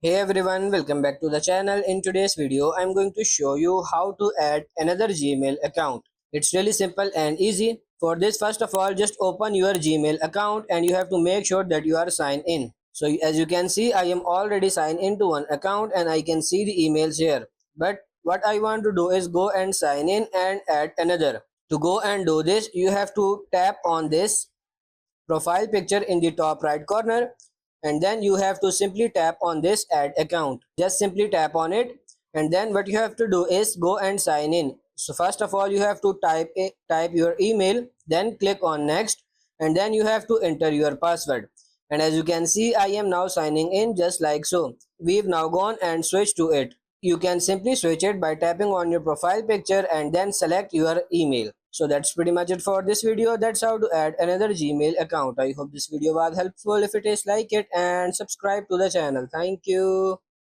Hey everyone, welcome back to the channel. In today's video, I'm going to show you how to add another Gmail account. It's really simple and easy. For this, first of all, just open your Gmail account and you have to make sure that you are signed in. So as you can see, I am already signed into one account and I can see the emails here. But what I want to do is go and sign in and add another. To go and do this, you have to tap on this profile picture in the top right corner, and then you have to simply tap on this add account. Just simply tap on it, and then what you have to do is go and sign in. So first of all, you have to type your email, then click on next, and then you have to enter your password. And as you can see, I am now signing in just like so. We've now gone and switched to it. You can simply switch it by tapping on your profile picture and then select your email. So that's pretty much it for this video. That's how to add another Gmail account. I hope this video was helpful. If it is, like it and subscribe to the channel. Thank you.